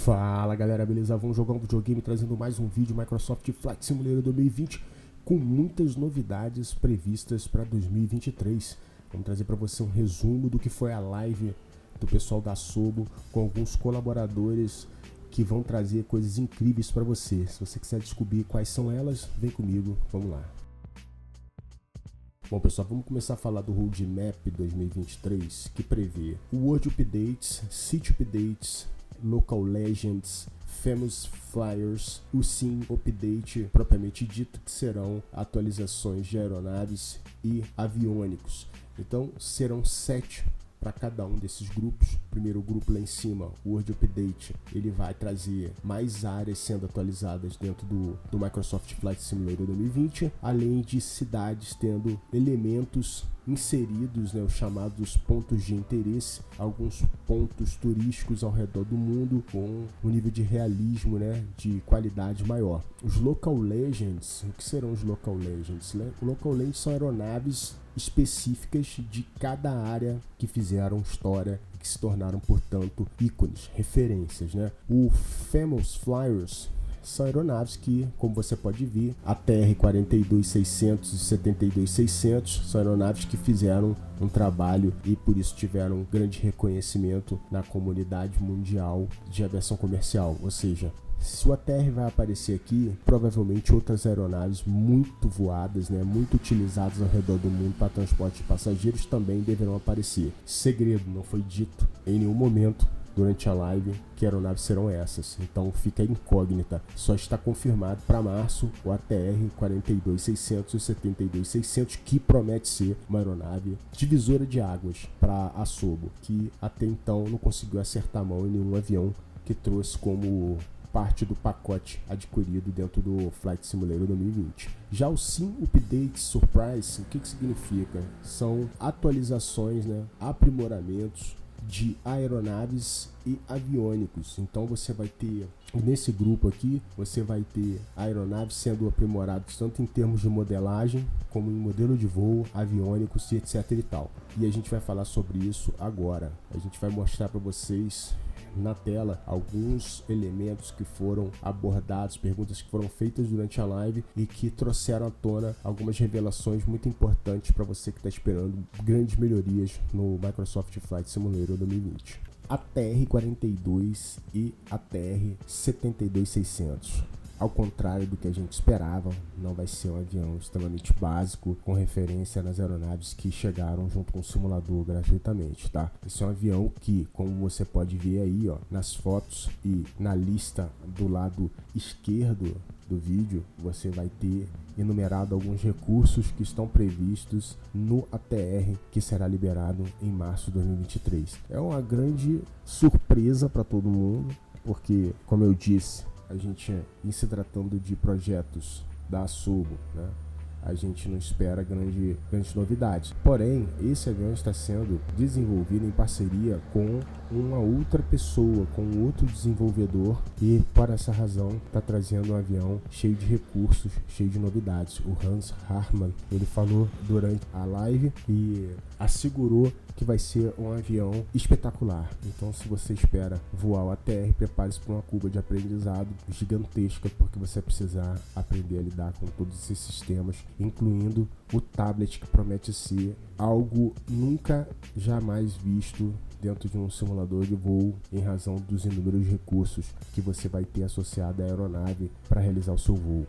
Fala galera, beleza? Vamos jogar um videogame trazendo mais um vídeo Microsoft Flight Simulator 2020 com muitas novidades previstas para 2023. Vamos trazer para você um resumo do que foi a live do pessoal da Asobo com alguns colaboradores que vão trazer coisas incríveis para você. Se você quiser descobrir quais são elas, vem comigo, vamos lá. Bom pessoal, vamos começar a falar do Roadmap 2023, que prevê World Updates, City Updates, Local Legends, Famous Flyers, o Sim Update propriamente dito, que serão atualizações de aeronaves e aviônicos. Então serão 7 para cada um desses grupos. O primeiro grupo lá em cima, o World Update, ele vai trazer mais áreas sendo atualizadas dentro do Microsoft Flight Simulator 2020, além de cidades tendo elementos inseridos, os chamados pontos de interesse, alguns pontos turísticos ao redor do mundo com um nível de realismo, de qualidade maior. Os Local Legends, o que serão os Local Legends? Local Legends são aeronaves específicas de cada área que fizeram história e que se tornaram, portanto, ícones, referências, O Famous Flyers são aeronaves que, como você pode ver, a TR-42-600 e 72-600 são aeronaves que fizeram um trabalho e por isso tiveram um grande reconhecimento na comunidade mundial de aviação comercial. Ou seja, se o ATR vai aparecer aqui, provavelmente outras aeronaves muito voadas, muito utilizadas ao redor do mundo para transporte de passageiros também deverão aparecer. Segredo, não foi dito em nenhum momento durante a live que aeronaves serão essas, então fica incógnita. Só está confirmado para março o ATR 42-600 e 72-600, que promete ser uma aeronave divisora de águas para a Asobo, que até então não conseguiu acertar a mão em nenhum avião que trouxe como parte do pacote adquirido dentro do Flight Simulator 2020. Já o Sim Update Surprise, o que significa? São atualizações, aprimoramentos de aeronaves e aviônicos. Então você vai ter, nesse grupo aqui, você vai ter aeronaves sendo aprimoradas tanto em termos de modelagem, como em modelo de voo, aviônicos e etc e tal. E a gente vai falar sobre isso agora. A gente vai mostrar para vocês na tela alguns elementos que foram abordados, perguntas que foram feitas durante a live e que trouxeram à tona algumas revelações muito importantes para você que está esperando grandes melhorias no Microsoft Flight Simulator 2020. A TR-42 e a TR-72-600. Ao contrário do que a gente esperava, não vai ser um avião extremamente básico com referência nas aeronaves que chegaram junto com o simulador gratuitamente, tá? Esse é um avião que, como você pode ver aí, nas fotos e na lista do lado esquerdo do vídeo, você vai ter enumerado alguns recursos que estão previstos no ATR, que será liberado em março de 2023. É uma grande surpresa para todo mundo, porque, como eu disse, a gente, em se tratando de projetos da Asobo, a gente não espera grandes novidades. Porém, esse avião está sendo desenvolvido em parceria com uma outra pessoa, com outro desenvolvedor, e por essa razão está trazendo um avião cheio de recursos, cheio de novidades. O Hans Hartmann, ele falou durante a live e assegurou que vai ser um avião espetacular. Então, se você espera voar o ATR, prepare-se para uma curva de aprendizado gigantesca, porque você vai precisar aprender a lidar com todos esses sistemas, incluindo o tablet, que promete ser algo nunca jamais visto dentro de um simulador de voo, em razão dos inúmeros recursos que você vai ter associado à aeronave para realizar o seu voo.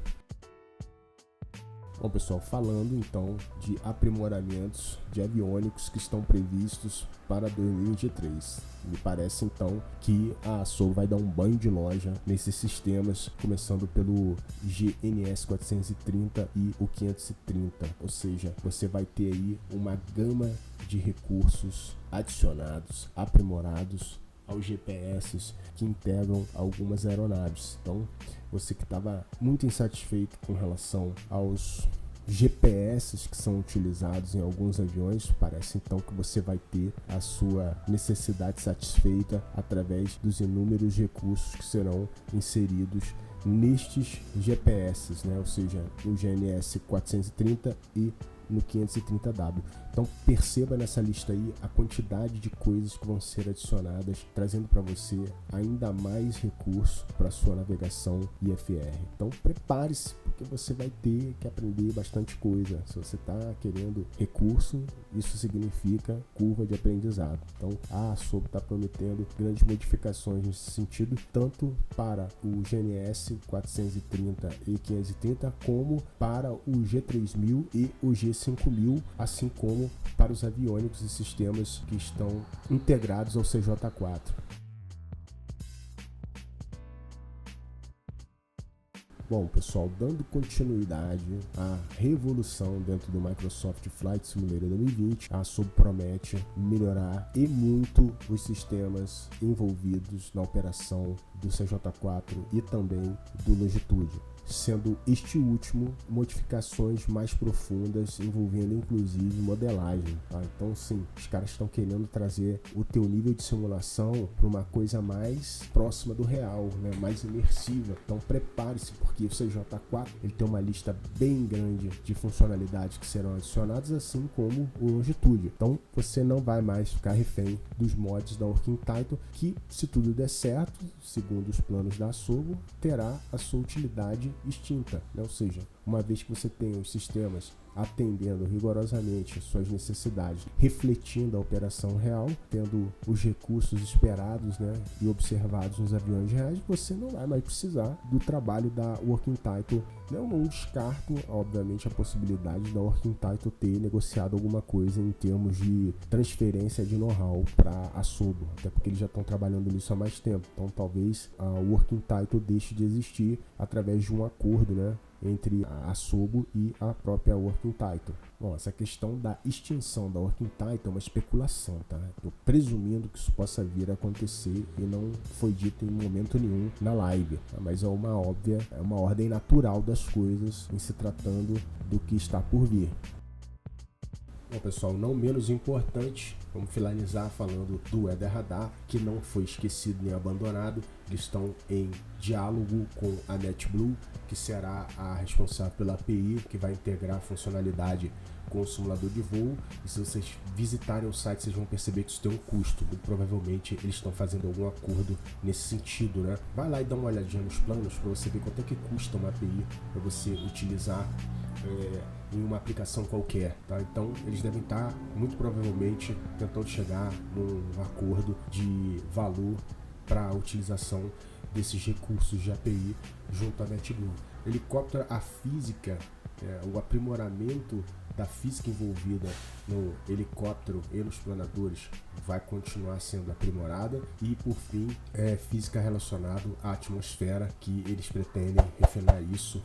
Bom pessoal, falando então de aprimoramentos de aviônicos que estão previstos para 2023. Me parece então que a Asobo vai dar um banho de loja nesses sistemas, começando pelo GNS 430 e o 530, ou seja, você vai ter aí uma gama de recursos adicionados, aprimorados aos GPS que integram algumas aeronaves. Então, você que estava muito insatisfeito com relação aos GPS que são utilizados em alguns aviões, parece então que você vai ter a sua necessidade satisfeita através dos inúmeros recursos que serão inseridos nestes GPS, ou seja, no GNS 430 e no 530W. Então perceba nessa lista aí a quantidade de coisas que vão ser adicionadas, trazendo para você ainda mais recurso para sua navegação IFR. Então prepare-se, porque você vai ter que aprender bastante coisa. Se você está querendo recurso, isso significa curva de aprendizado. Então a Asobo está prometendo grandes modificações nesse sentido, tanto para o GNS 430 e 530 como para o G3000 e o G5000, assim como para os aviônicos e sistemas que estão integrados ao CJ4. Bom, pessoal, dando continuidade à revolução dentro do Microsoft Flight Simulator 2020, a Asobo promete melhorar e muito os sistemas envolvidos na operação do CJ4 e também do Longitude, sendo este último modificações mais profundas, envolvendo inclusive modelagem. Tá? Então sim, os caras estão querendo trazer o teu nível de simulação para uma coisa mais próxima do real, né? Mais imersiva. Então prepare-se, porque o CJ4 ele tem uma lista bem grande de funcionalidades que serão adicionadas, assim como o Longitude. Então você não vai mais ficar refém dos mods da Working Title, que, se tudo der certo, segundo os planos da Asobo, terá a sua utilidade extinta, né? Ou seja, uma vez que você tem os sistemas atendendo rigorosamente suas necessidades, refletindo a operação real, tendo os recursos esperados, né, e observados nos aviões reais, você não vai mais precisar do trabalho da Working Title. Eu não descarto, obviamente, a possibilidade da Working Title ter negociado alguma coisa em termos de transferência de know-how para a Asobo, até porque eles já estão trabalhando nisso há mais tempo. Então talvez a Working Title deixe de existir através de um acordo, né, entre a Asobo e a própria Working Title. Bom, essa questão da extinção da Working Title é uma especulação, tá? Estou presumindo que isso possa vir a acontecer e não foi dito em momento nenhum na live, tá? Mas é uma ordem natural das coisas em se tratando do que está por vir. Bom, pessoal, não menos importante, vamos finalizar falando do Weather Radar, que não foi esquecido nem abandonado. Eles estão em diálogo com a NetBlue, que será a responsável pela API, que vai integrar a funcionalidade com o simulador de voo. E se vocês visitarem o site, vocês vão perceber que isso tem um custo. Muito provavelmente eles estão fazendo algum acordo nesse sentido, né? Vai lá e dá uma olhadinha nos planos para você ver quanto é que custa uma API para você utilizar em uma aplicação qualquer, tá? Então eles devem estar muito provavelmente tentando chegar num acordo de valor para a utilização desses recursos de API junto à NetBlue. Helicóptero, a física, o aprimoramento da física envolvida no helicóptero e nos planadores vai continuar sendo aprimorada, e por fim física relacionada à atmosfera, que eles pretendem refinar isso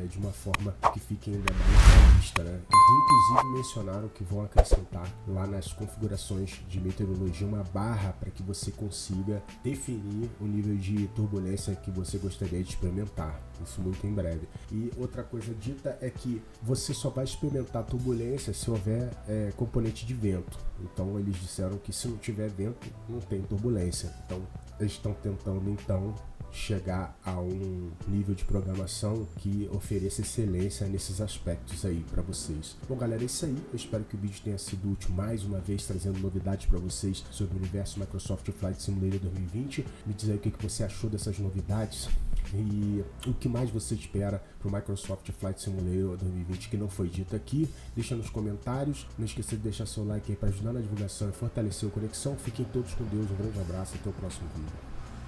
de uma forma que fique ainda mais realista, né? Inclusive mencionaram que vão acrescentar lá nas configurações de meteorologia uma barra para que você consiga definir o nível de turbulência que você gostaria de experimentar. Isso muito em breve. E outra coisa dita é que você só vai experimentar turbulência se houver componente de vento. Então eles disseram que se não tiver vento, não tem turbulência. Então eles estão tentando chegar a um nível de programação que ofereça excelência nesses aspectos aí para vocês. Bom, galera, é isso aí. Eu espero que o vídeo tenha sido útil mais uma vez, trazendo novidades para vocês sobre o universo Microsoft Flight Simulator 2020. Me diz aí o que você achou dessas novidades e o que mais você espera para o Microsoft Flight Simulator 2020 que não foi dito aqui. Deixa nos comentários. Não esqueça de deixar seu like aí para ajudar na divulgação e fortalecer a conexão. Fiquem todos com Deus. Um grande abraço e até o próximo vídeo.